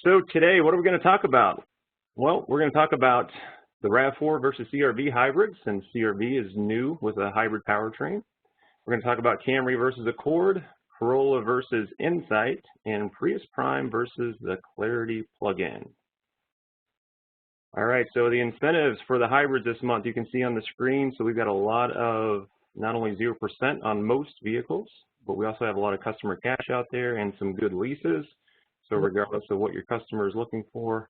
So today, what are we going to talk about? Well, we're going to talk about the RAV4 versus CR-V hybrids, and CR-V is new with a hybrid powertrain. We're going to talk about Camry versus Accord, Corolla versus Insight, and Prius Prime versus the Clarity plug-in. All right, so the incentives for the hybrids this month, you can see on the screen. So we've got a lot of not only 0% on most vehicles, but we also have a lot of customer cash out there and some good leases. So regardless of what your customer is looking for,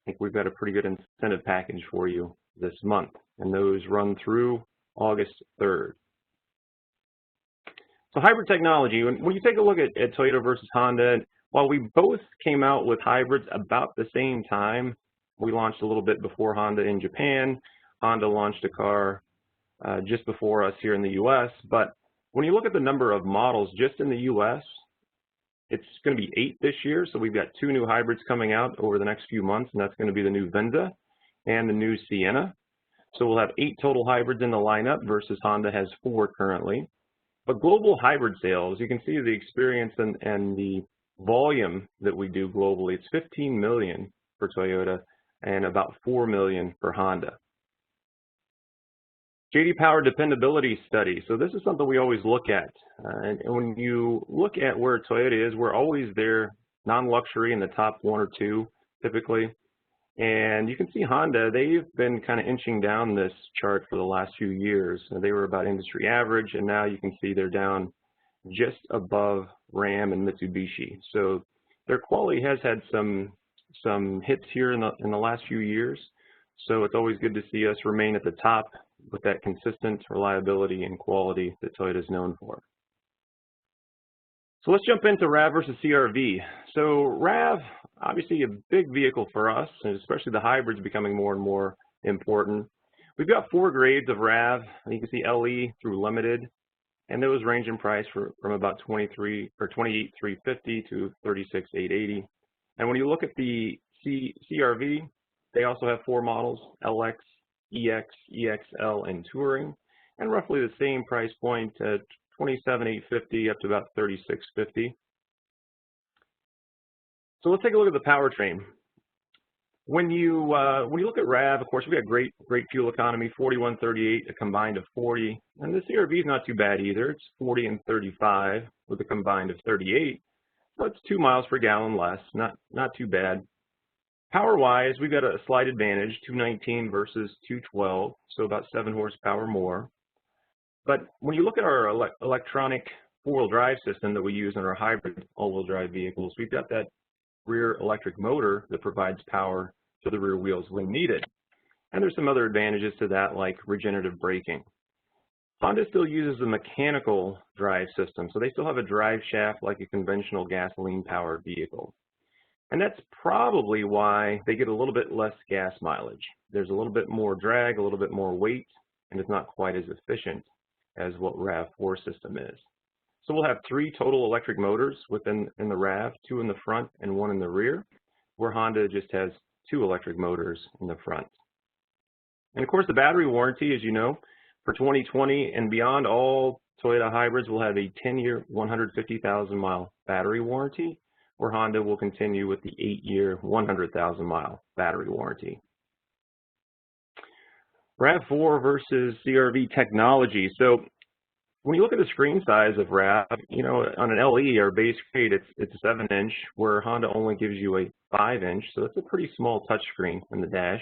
I think we've got a pretty good incentive package for you this month. And those run through August 3rd. So hybrid technology, when you take a look at Toyota versus Honda, while we both came out with hybrids about the same time, we launched a little bit before Honda in Japan. Honda launched a car just before us here in the US. But when you look at the number of models just in the US, it's going to be 8 this year. So we've got 2 new hybrids coming out over the next few months, and that's going to be the new Venza and the new Sienna. So we'll have 8 total hybrids in the lineup versus Honda has 4 currently. But global hybrid sales, you can see the experience and the volume that we do globally. It's 15 million for Toyota and about 4 million for Honda. J.D. Power dependability study. So this is something we always look at. And when you look at where Toyota is, we're always there, non-luxury in the top 1 or 2 typically. And you can see Honda, they've been kind of inching down this chart for the last few years. They were about industry average, and now you can see they're down just above Ram and Mitsubishi. So their quality has had some hits here in the last few years. So it's always good to see us remain at the top with that consistent reliability and quality that Toyota is known for. So let's jump into RAV versus CR-V. So RAV, obviously a big vehicle for us, and especially the hybrids becoming more and more important. We've got 4 grades of RAV. You can see LE through Limited, and those range in price from about $28,350 to $36,880. And when you look at the CR-V, they also have 4 models: LX, EX, EXL, and Touring, and roughly the same price point at $27,850 up to about $36,550. So let's take a look at the powertrain. When you look at RAV, of course, we got great fuel economy, 41.38, a combined of 40, and the CR-V is not too bad either. It's 40 and 35 with a combined of 38. So it's 2 miles per gallon less, not too bad. Power-wise, we've got a slight advantage, 219 versus 212, so about 7 horsepower more. But when you look at our electronic 4-wheel drive system that we use in our hybrid all-wheel drive vehicles, we've got that rear electric motor that provides power to the rear wheels when needed. And there's some other advantages to that, like regenerative braking. Honda still uses a mechanical drive system, so they still have a drive shaft like a conventional gasoline-powered vehicle. And that's probably why they get a little bit less gas mileage. There's a little bit more drag, a little bit more weight, and it's not quite as efficient as what RAV4 system is. So we'll have 3 total electric motors in the RAV, 2 in the front and 1 in the rear, where Honda just has 2 electric motors in the front. And of course, the battery warranty, as you know, for 2020 and beyond, all Toyota hybrids will have a 10-year, 150,000-mile battery warranty, where Honda will continue with the 8-year, 100,000-mile battery warranty. RAV4 versus CR-V technology. So when you look at the screen size of RAV, you know, on an LE, our base grade, it's a 7-inch, where Honda only gives you a 5-inch, so it's a pretty small touchscreen in the dash.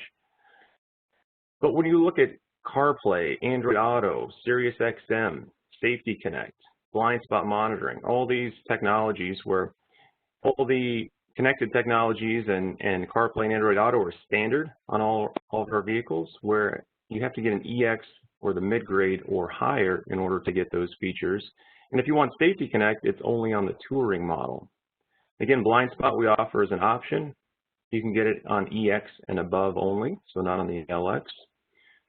But when you look at CarPlay, Android Auto, Sirius XM, Safety Connect, blind spot monitoring, all these technologies where all the connected technologies and CarPlay and Android Auto are standard on all of our vehicles, where you have to get an EX or the mid-grade or higher in order to get those features. And if you want Safety Connect, it's only on the Touring model. Again, blind spot we offer as an option. You can get it on EX and above only, so not on the LX.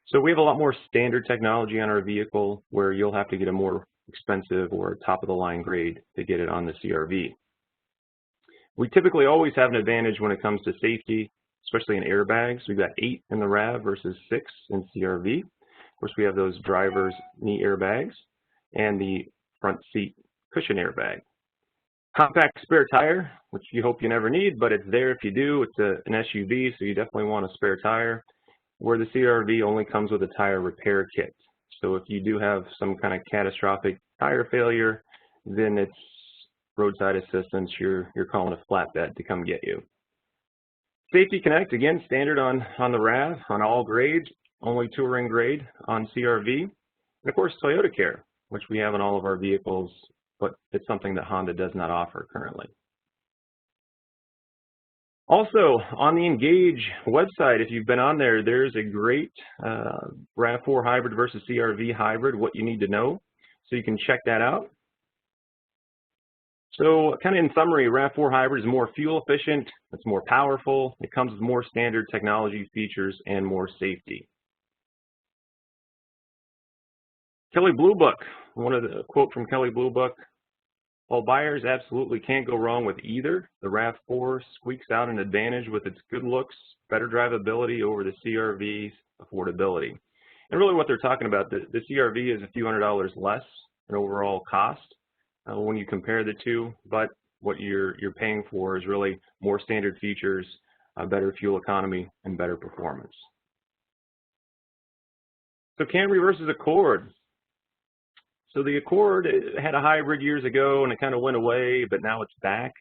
So we have a lot more standard technology on our vehicle, where you'll have to get a more expensive or top-of-the-line grade to get it on the CR-V. We typically always have an advantage when it comes to safety, especially in airbags. We've got 8 in the RAV versus 6 in CR-V. Of course, we have those driver's knee airbags and the front seat cushion airbag. Compact spare tire, which you hope you never need, but it's there if you do. It's an SUV, so you definitely want a spare tire, where the CR-V only comes with a tire repair kit. So if you do have some kind of catastrophic tire failure, then it's roadside assistance. You're calling a flatbed to come get you. Safety Connect, again, standard on the RAV, on all grades, only touring grade on CR-V. And of course, Toyota Care, which we have in all of our vehicles, but it's something that Honda does not offer currently. Also, on the Engage website, if you've been on there, there's a great RAV4 hybrid versus CR-V hybrid, what you need to know. So you can check that out. So kind of in summary, RAV4 hybrid is more fuel efficient, it's more powerful, it comes with more standard technology features and more safety. Kelley Blue Book, one of the quote from Kelley Blue Book, "While buyers absolutely can't go wrong with either, the RAV4 squeaks out an advantage with its good looks, better drivability over the CR-V's affordability." And really what they're talking about, the CR-V is a few $100s less in overall cost when you compare the two, but what you're paying for is really more standard features, better fuel economy, and better performance. So Camry versus Accord. So the Accord had a hybrid years ago and it kind of went away, but now it's back.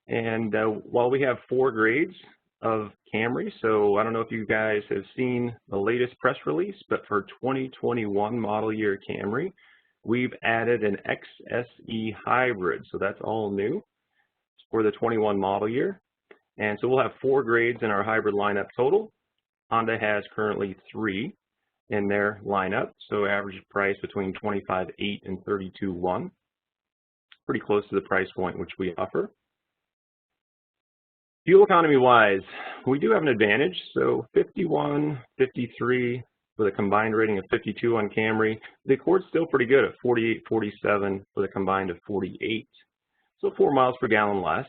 And while we have 4 grades of Camry, so I don't know if you guys have seen the latest press release, but for 2021 model year Camry, we've added an XSE hybrid. So that's all new for the 21 model year. And so we'll have 4 grades in our hybrid lineup total. Honda has currently 3 in their lineup, so average price between $25,800 and $32,100. Pretty close to the price point which we offer. Fuel economy wise, we do have an advantage. So 51, 53 with a combined rating of 52 on Camry. The Accord's still pretty good at 48, 47 with a combined of 48. So 4 miles per gallon less.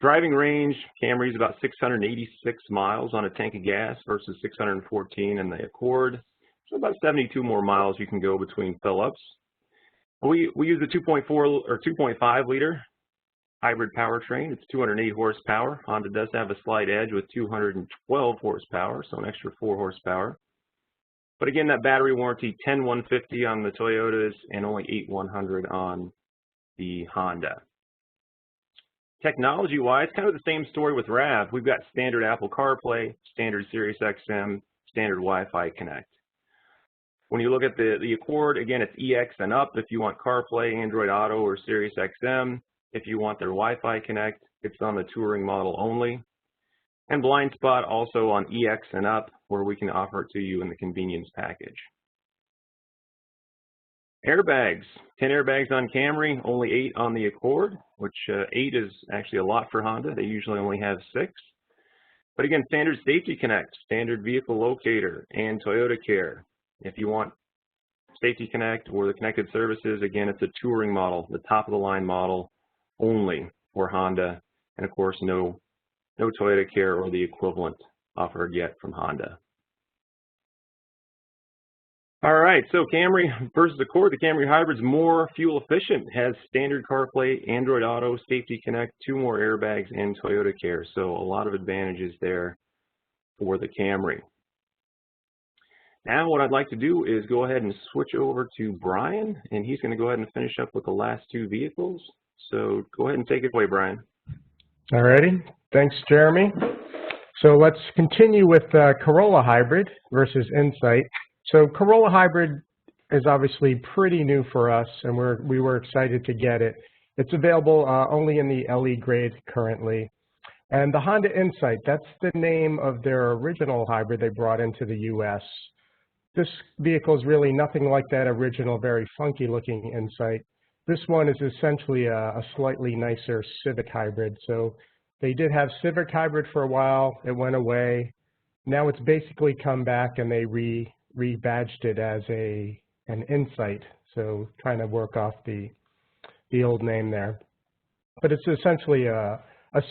Driving range, Camry is about 686 miles on a tank of gas versus 614 in the Accord. So about 72 more miles you can go between fill-ups. We use the 2.4 or 2.5 liter hybrid powertrain. It's 208 horsepower. Honda does have a slight edge with 212 horsepower, so an extra 4 horsepower. But again, that battery warranty, 10,150 on the Toyotas and only 8,100 on the Honda. Technology-wise, kind of the same story with RAV. We've got standard Apple CarPlay, standard Sirius XM, standard Wi-Fi Connect. When you look at the Accord, again, it's EX and up if you want CarPlay, Android Auto, or Sirius XM. If you want their Wi-Fi Connect, it's on the touring model only. And Blind Spot also on EX and up, where we can offer it to you in the convenience package. Airbags, 10 airbags on Camry, only 8 on the Accord, which 8 is actually a lot for Honda. They usually only have 6. But again, standard Safety Connect, standard Vehicle Locator, and Toyota Care. If you want Safety Connect or the connected services, again, it's a touring model, the top of the line model only for Honda. And of course, no Toyota Care or the equivalent offered yet from Honda. All right, so Camry versus Accord. The Camry Hybrid is more fuel efficient, has standard CarPlay, Android Auto, Safety Connect, 2 more airbags, and Toyota Care. So a lot of advantages there for the Camry. Now what I'd like to do is go ahead and switch over to Brian, and he's going to go ahead and finish up with the last 2 vehicles. So go ahead and take it away, Brian. All righty. Thanks, Jeremy. So let's continue with Corolla Hybrid versus Insight. So Corolla Hybrid is obviously pretty new for us, and we were excited to get it. It's available only in the LE grade currently. And the Honda Insight, that's the name of their original hybrid they brought into the US. This vehicle is really nothing like that original, very funky looking Insight. This one is essentially a slightly nicer Civic Hybrid. So they did have Civic Hybrid for a while, it went away. Now it's basically come back and they rebadged it as an Insight. So trying to work off the old name there. But it's essentially a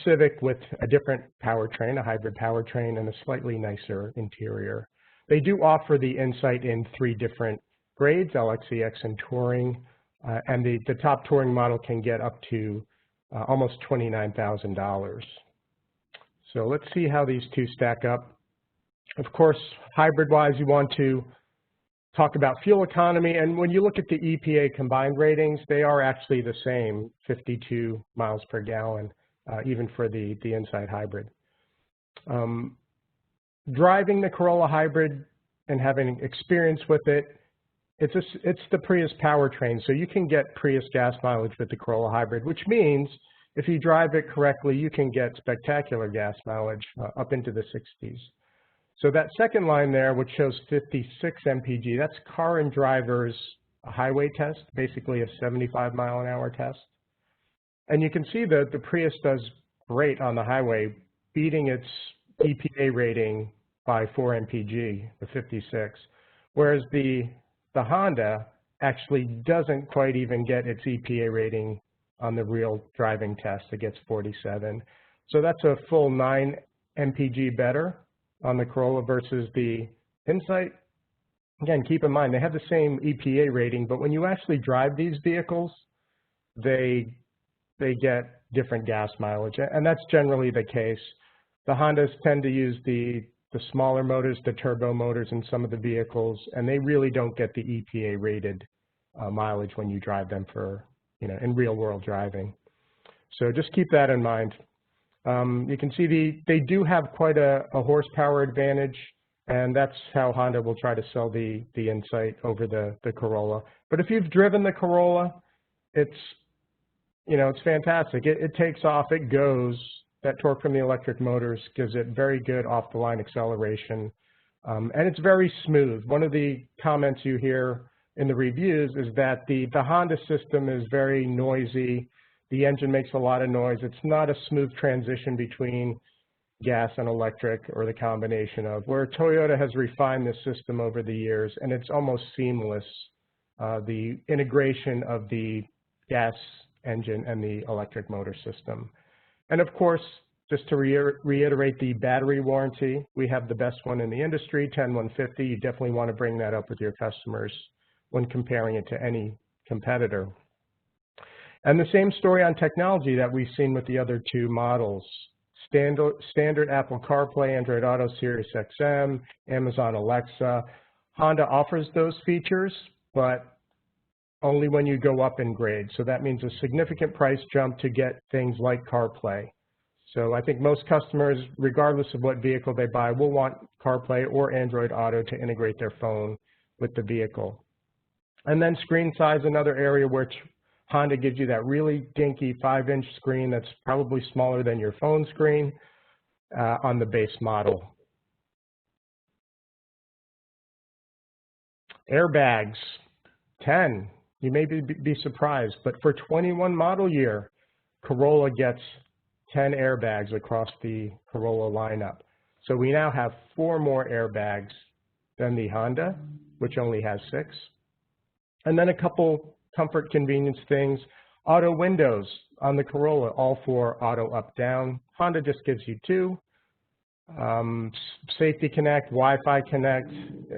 Civic with a different powertrain, a hybrid powertrain, and a slightly nicer interior. They do offer the Insight in 3 different grades, LX, EX, and Touring. And the top Touring model can get up to almost $29,000. So let's see how these two stack up. Of course, hybrid-wise, you want to talk about fuel economy, and when you look at the EPA combined ratings, they are actually the same, 52 miles per gallon, even for the Insight hybrid. Driving the Corolla hybrid and having experience with it, it's the Prius powertrain, so you can get Prius gas mileage with the Corolla hybrid, which means if you drive it correctly, you can get spectacular gas mileage up into the 60s. So that second line there, which shows 56 mpg, that's car and driver's highway test, basically a 75-mile-an-hour test. And you can see that the Prius does great on the highway, beating its EPA rating by 4 mpg, the 56, whereas the Honda actually doesn't quite even get its EPA rating on the real driving test. It gets 47. So that's a full 9 mpg better on the Corolla versus the Insight. Again, keep in mind, they have the same EPA rating, but when you actually drive these vehicles, they get different gas mileage, and that's generally the case. The Hondas tend to use the smaller motors, the turbo motors in some of the vehicles, and they really don't get the EPA rated mileage when you drive them for, in real world driving. So just keep that in mind. You can see they do have quite a horsepower advantage, and that's how Honda will try to sell the Insight over the Corolla. But if you've driven the Corolla, it's fantastic. It takes off, it goes. That torque from the electric motors gives it very good off-the-line acceleration, and it's very smooth. One of the comments you hear in the reviews is that the Honda system is very noisy. The engine makes a lot of noise. It's not a smooth transition between gas and electric, or the combination of, where Toyota has refined this system over the years, and it's almost seamless, the integration of the gas engine and the electric motor system. And of course, just to reiterate the battery warranty, we have the best one in the industry, 10150. You definitely want to bring that up with your customers when comparing it to any competitor. And the same story on technology that we've seen with the other two models. Standard Apple CarPlay, Android Auto, Sirius XM, Amazon Alexa. Honda offers those features, but only when you go up in grade. So that means a significant price jump to get things like CarPlay. So I think most customers, regardless of what vehicle they buy, will want CarPlay or Android Auto to integrate their phone with the vehicle. And then screen size, another area which Honda gives you that really dinky 5-inch screen that's probably smaller than your phone screen on the base model. Airbags, 10. You may be surprised, but for 21 model year, Corolla gets 10 airbags across the Corolla lineup. So we now have 4 more airbags than the Honda, which only has 6. And then a couple comfort convenience things. Auto windows on the Corolla, all 4 auto up down. Honda just gives you 2. Safety Connect, Wi-Fi Connect.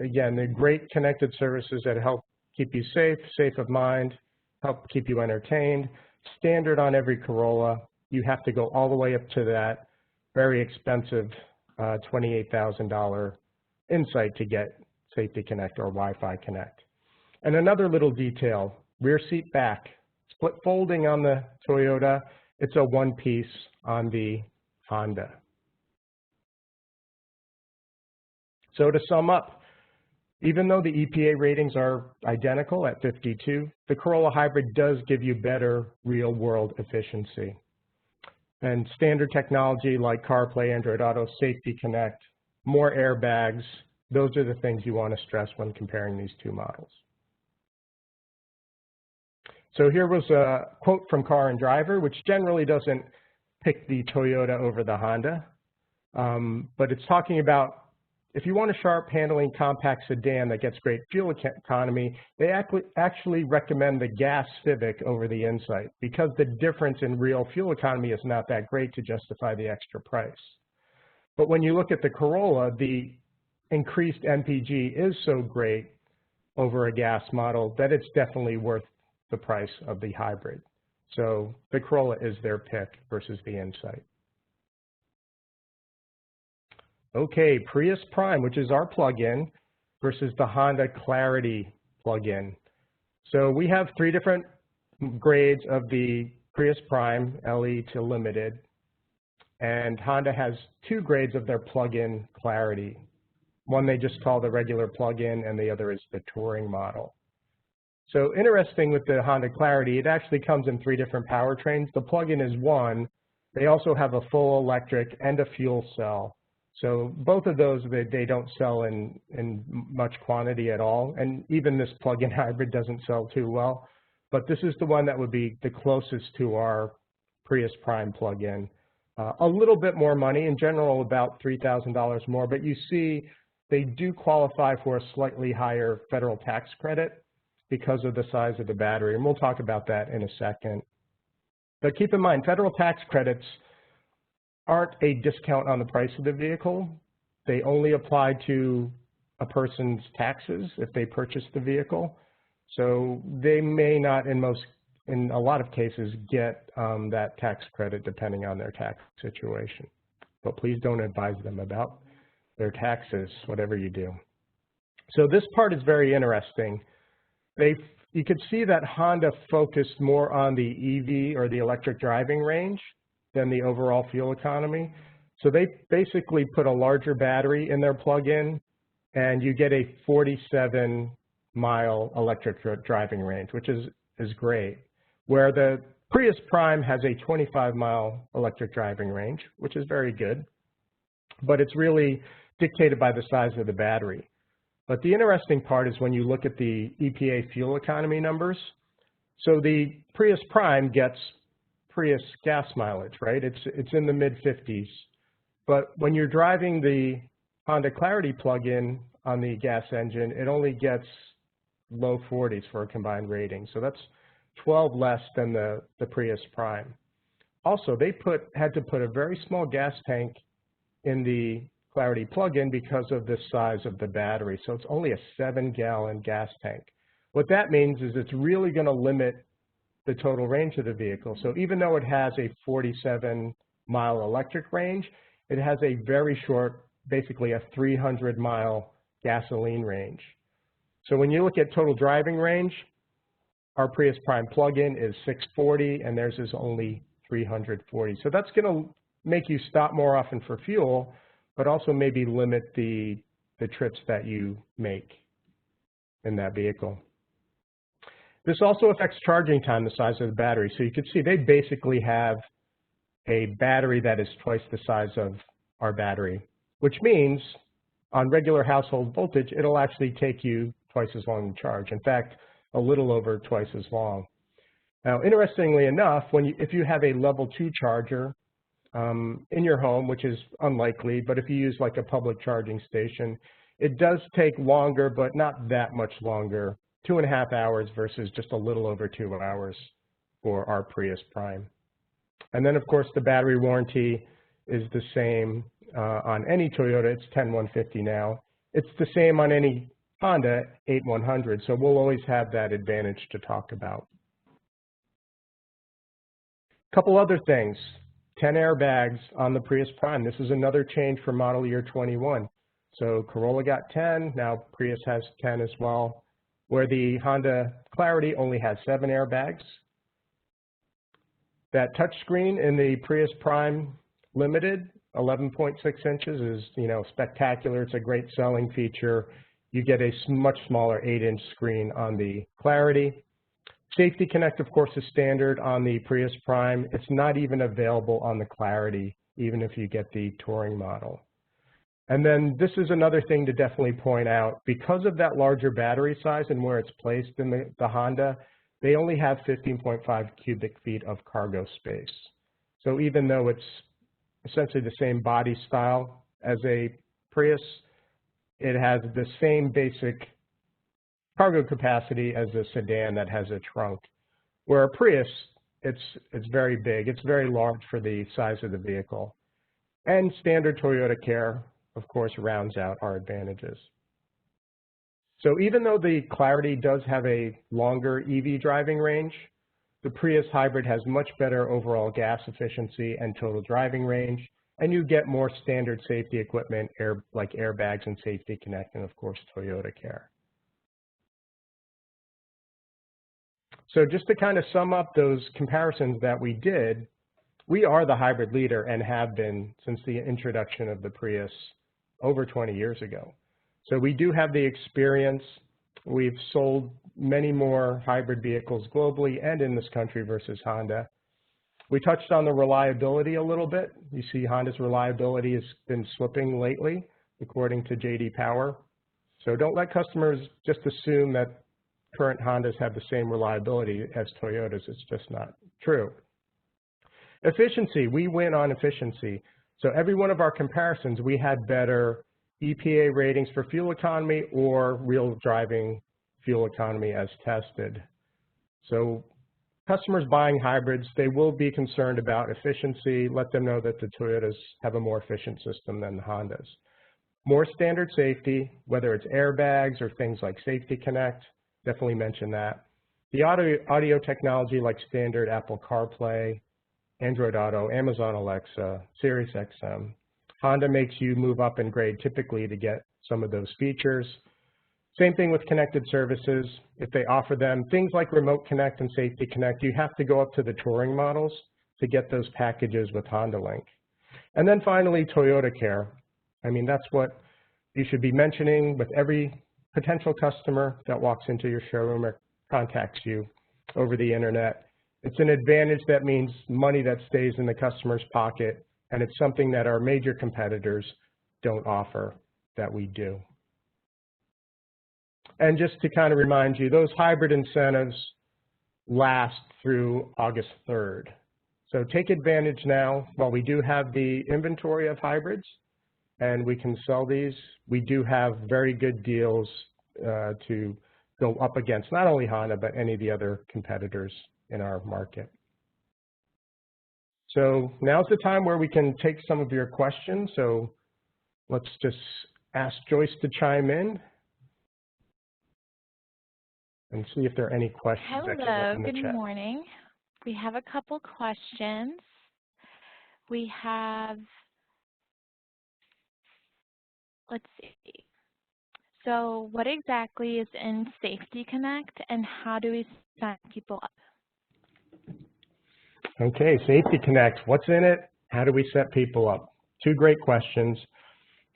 Again, they're great connected services that help keep you safe of mind, help keep you entertained. Standard on every Corolla. You have to go all the way up to that very expensive $28,000 Insight to get Safety Connect or Wi-Fi Connect. And another little detail, rear seat back. Split folding on the Toyota. It's a one-piece on the Honda. So to sum up, even though the EPA ratings are identical at 52, the Corolla Hybrid does give you better real-world efficiency. And standard technology like CarPlay, Android Auto, Safety Connect, more airbags, those are the things you want to stress when comparing these two models. So here was a quote from Car and Driver, which generally doesn't pick the Toyota over the Honda, but it's talking about if you want a sharp handling compact sedan that gets great fuel economy, they actually recommend the gas Civic over the Insight because the difference in real fuel economy is not that great to justify the extra price. But when you look at the Corolla, the increased MPG is so great over a gas model that it's definitely worth the price of the hybrid. So the Corolla is their pick versus the Insight. Okay, Prius Prime, which is our plug-in, versus the Honda Clarity plug-in. So we have 3 different grades of the Prius Prime, LE to Limited, and Honda has 2 grades of their plug-in Clarity. One they just call the regular plug-in, and the other is the touring model. So interesting with the Honda Clarity, it actually comes in 3 different powertrains. The plug-in is one. They also have a full electric and a fuel cell. So both of those, they don't sell in much quantity at all. And even this plug-in hybrid doesn't sell too well. But this is the one that would be the closest to our Prius Prime plug-in. A little bit more money, in general about $3,000 more, but you see they do qualify for a slightly higher federal tax credit because of the size of the battery, and we'll talk about that in a second. But keep in mind, federal tax credits aren't a discount on the price of the vehicle. They only apply to a person's taxes if they purchase the vehicle. So they may not, in a lot of cases, get that tax credit depending on their tax situation. But please don't advise them about their taxes, whatever you do. So this part is very interesting. You could see that Honda focused more on the EV or the electric driving range than the overall fuel economy. So they basically put a larger battery in their plug-in, and you get a 47-mile electric driving range, which is great. Where the Prius Prime has a 25-mile electric driving range, which is very good, but it's really dictated by the size of the battery. But the interesting part is when you look at the EPA fuel economy numbers. So the Prius Prime gets Prius gas mileage, right? It's in the mid-50s. But when you're driving the Honda Clarity plug-in on the gas engine, it only gets low 40s for a combined rating. So that's 12 less than the Prius Prime. Also, they had to put a very small gas tank in the Clarity plug-in because of the size of the battery. So it's only a 7-gallon gas tank. What that means is it's really going to limit the total range of the vehicle. So even though it has a 47-mile electric range, it has a very short, basically a 300-mile gasoline range. So when you look at total driving range, our Prius Prime plug-in is 640, and theirs is only 340. So that's going to make you stop more often for fuel, but also maybe limit the trips that you make in that vehicle. This also affects charging time, the size of the battery. So you can see they basically have a battery that is twice the size of our battery, which means on regular household voltage, it'll actually take you twice as long to charge. In fact, a little over twice as long. Now, interestingly enough, if you have a level 2 charger in your home, which is unlikely, but if you use like a public charging station, it does take longer, but not that much longer, 2.5 hours versus just a little over 2 hours for our Prius Prime. And then, of course, the battery warranty is the same on any Toyota. It's 10150 now. It's the same on any Honda 8100, so we'll always have that advantage to talk about. A couple other things. 10 airbags on the Prius Prime. This is another change for model year 21. So Corolla got 10, now Prius has 10 as well, where the Honda Clarity only has 7 airbags. That touchscreen in the Prius Prime Limited, 11.6 inches, is spectacular. It's a great selling feature. You get a much smaller 8-inch screen on the Clarity. Safety Connect, of course, is standard on the Prius Prime. It's not even available on the Clarity, even if you get the Touring model. And then this is another thing to definitely point out. Because of that larger battery size and where it's placed in the Honda, they only have 15.5 cubic feet of cargo space. So even though it's essentially the same body style as a Prius, it has the same basic cargo capacity as a sedan that has a trunk. Where a Prius, it's very big. It's very large for the size of the vehicle. And standard Toyota Care, of course, rounds out our advantages. So even though the Clarity does have a longer EV driving range, the Prius hybrid has much better overall gas efficiency and total driving range, and you get more standard safety equipment like airbags and Safety Connect, and of course Toyota Care. So just to kind of sum up those comparisons that we did, we are the hybrid leader and have been since the introduction of the Prius over 20 years ago. So we do have the experience. We've sold many more hybrid vehicles globally and in this country versus Honda. We touched on the reliability a little bit. You see Honda's reliability has been slipping lately, according to J.D. Power. So don't let customers just assume that current Hondas have the same reliability as Toyotas. It's just not true. Efficiency, we win on efficiency. So every one of our comparisons, we had better EPA ratings for fuel economy or real driving fuel economy as tested. So customers buying hybrids, they will be concerned about efficiency. Let them know that the Toyotas have a more efficient system than the Hondas. More standard safety, whether it's airbags or things like Safety Connect, definitely mention that. The audio technology like standard Apple CarPlay, Android Auto, Amazon Alexa, Sirius XM. Honda makes you move up in grade typically to get some of those features. Same thing with connected services. If they offer them things like Remote Connect and Safety Connect, you have to go up to the touring models to get those packages with Honda Link. And then finally, Toyota Care. I mean, that's what you should be mentioning with every potential customer that walks into your showroom or contacts you over the internet. It's an advantage that means money that stays in the customer's pocket, and it's something that our major competitors don't offer that we do. And just to kind of remind you, those hybrid incentives last through August 3rd. So take advantage now while we do have the inventory of hybrids and we can sell these. We do have very good deals to go up against not only Honda, but any of the other competitors in our market. So now's the time where we can take some of your questions. So let's just ask Joyce to chime in and see if there are any questions. Hello, good morning. We have a couple questions. We have, let's see. So what exactly is in Safety Connect and how do we sign people up? Okay, Safety Connect, what's in it? How do we set people up? Two great questions.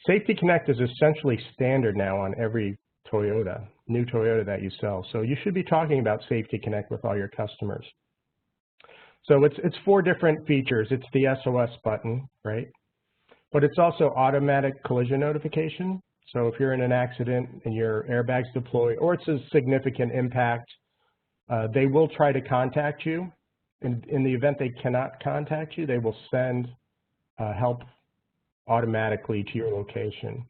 Safety Connect is essentially standard now on every Toyota, new Toyota that you sell. So you should be talking about Safety Connect with all your customers. So it's 4 different features. It's the SOS button, right? But it's also automatic collision notification. So if you're in an accident and your airbags deploy, or it's a significant impact, they will try to contact you. In the event they cannot contact you, they will send help automatically to your location.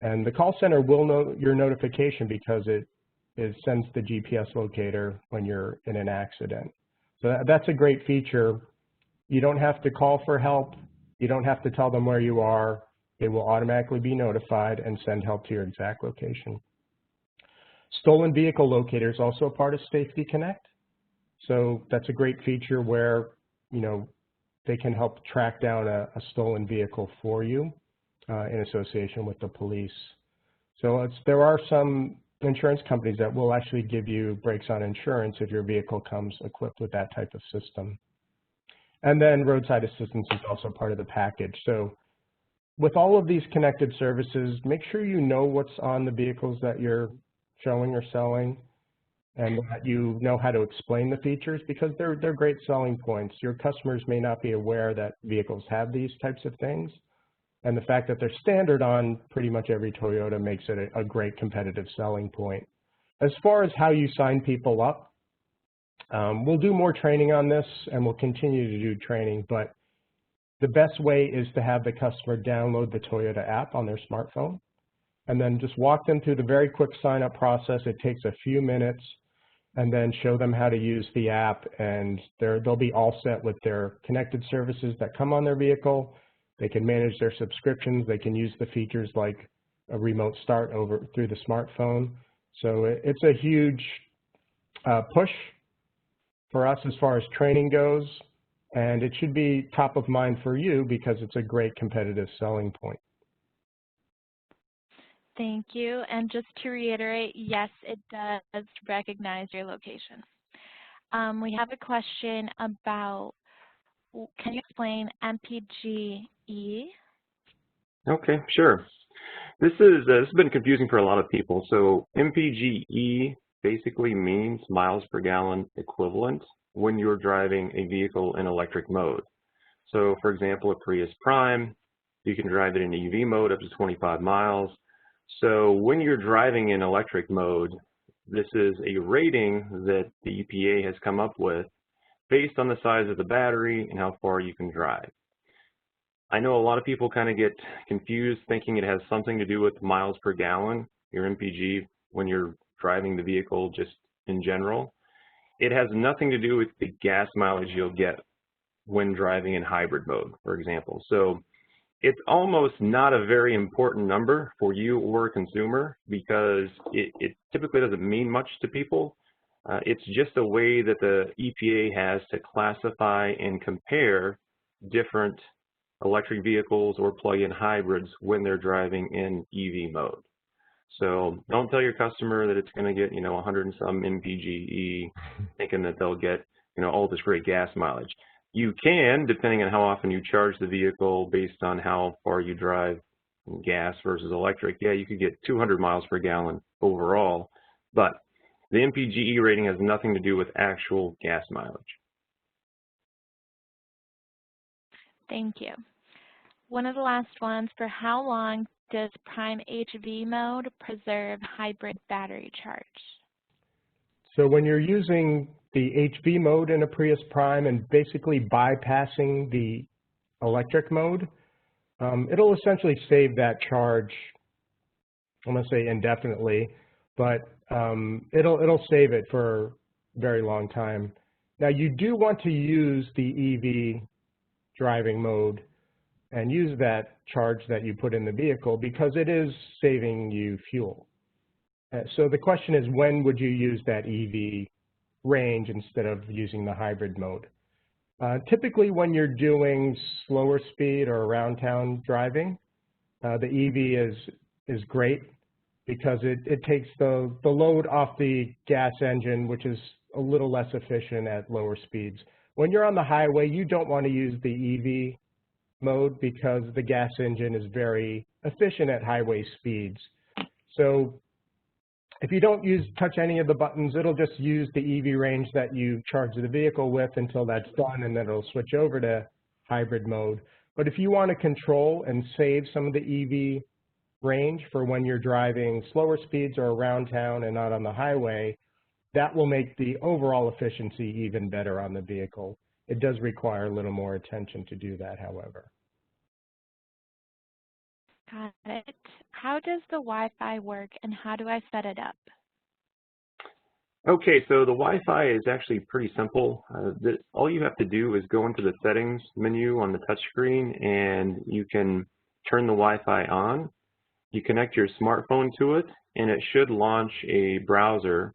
And the call center will know your notification because it sends the GPS locator when you're in an accident. So that's a great feature. You don't have to call for help. You don't have to tell them where you are. They will automatically be notified and send help to your exact location. Stolen vehicle locator is also a part of Safety Connect. So that's a great feature where, you know, they can help track down a stolen vehicle for you in association with the police. So there are some insurance companies that will actually give you breaks on insurance if your vehicle comes equipped with that type of system. And then roadside assistance is also part of the package. So with all of these connected services, make sure you know what's on the vehicles that you're showing or selling, and that you know how to explain the features because they're great selling points. Your customers may not be aware that vehicles have these types of things, and the fact that they're standard on pretty much every Toyota makes it a great competitive selling point. As far as how you sign people up, we'll do more training on this and we'll continue to do training, but the best way is to have the customer download the Toyota app on their smartphone and then just walk them through the very quick sign-up process. It takes a few minutes, and then show them how to use the app, and they'll be all set with their connected services that come on their vehicle. They can manage their subscriptions. They can use the features like a remote start over through the smartphone. So it's a huge push for us as far as training goes, and it should be top of mind for you because it's a great competitive selling point. Thank you. And just to reiterate, yes, it does recognize your location. We have a question about, can you explain MPGE? Okay, sure. This has been confusing for a lot of people. So MPGE basically means miles per gallon equivalent when you're driving a vehicle in electric mode. So for example, a Prius Prime, you can drive it in EV mode up to 25 miles. So when you're driving in electric mode, this is a rating that the EPA has come up with based on the size of the battery and how far you can drive. I know a lot of people kind of get confused thinking it has something to do with miles per gallon, your MPG, when you're driving the vehicle just in general. It has nothing to do with the gas mileage you'll get when driving in hybrid mode, for example. So it's almost not a very important number for you or a consumer because it typically doesn't mean much to people. It's just a way that the EPA has to classify and compare different electric vehicles or plug-in hybrids when they're driving in EV mode. So don't tell your customer that it's going to get, 100 and some MPGE, thinking that they'll get, all this great gas mileage. You can, depending on how often you charge the vehicle based on how far you drive gas versus electric. Yeah, you could get 200 miles per gallon overall, but the MPGE rating has nothing to do with actual gas mileage. Thank you. One of the last ones, for how long does Prime HV mode preserve hybrid battery charge? So when you're using the HV mode in a Prius Prime and basically bypassing the electric mode, it'll essentially save that charge, I'm going to say indefinitely, but it'll save it for a very long time. Now you do want to use the EV driving mode and use that charge that you put in the vehicle because it is saving you fuel. So the question is, when would you use that EV range instead of using the hybrid mode? Typically when you're doing slower speed or around town driving, the EV is great because it takes the load off the gas engine, which is a little less efficient at lower speeds. When you're on the highway, you don't want to use the EV mode because the gas engine is very efficient at highway speeds. So if you don't touch any of the buttons, it'll just use the EV range that you charge the vehicle with until that's done, and then it'll switch over to hybrid mode. But if you want to control and save some of the EV range for when you're driving slower speeds or around town and not on the highway, that will make the overall efficiency even better on the vehicle. It does require a little more attention to do that, however. Got it. How does the Wi-Fi work and how do I set it up? Okay, so the Wi-Fi is actually pretty simple. All you have to do is go into the settings menu on the touchscreen and you can turn the Wi-Fi on. You connect your smartphone to it and it should launch a browser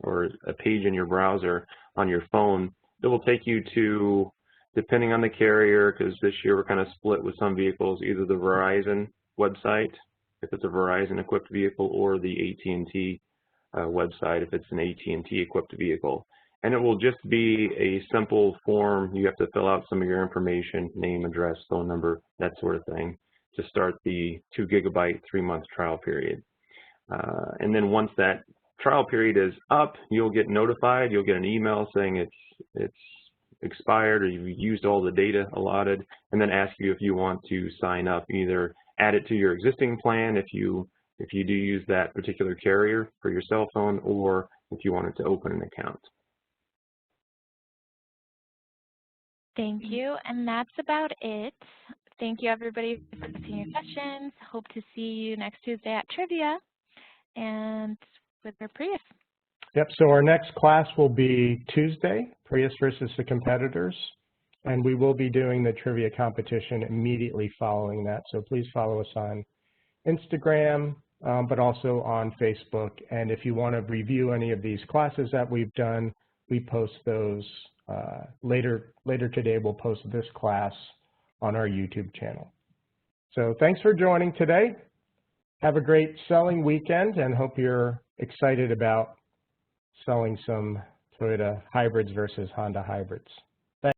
or a page in your browser on your phone. It will take you to, depending on the carrier, because this year we're kind of split with some vehicles, either the Verizon website, if it's a Verizon-equipped vehicle, or the AT&T website, if it's an AT&T equipped vehicle. And it will just be a simple form. You have to fill out some of your information, name, address, phone number, that sort of thing, to start the 2 gigabyte 3-month trial period. And then once that trial period is up, you'll get notified. You'll get an email saying it's expired or you've used all the data allotted, and then ask you if you want to sign up, either add it to your existing plan if you do use that particular carrier for your cell phone, or if you wanted to open an account. Thank you, and that's about it. Thank you everybody for asking your questions. Hope to see you next Tuesday at Trivia and with our Prius. Yep, so our next class will be Tuesday, Prius versus the competitors, and we will be doing the trivia competition immediately following that. So please follow us on Instagram, but also on Facebook. And if you want to review any of these classes that we've done, we post those later today. We'll post this class on our YouTube channel. So thanks for joining today. Have a great selling weekend and hope you're excited about selling some Toyota hybrids versus Honda hybrids.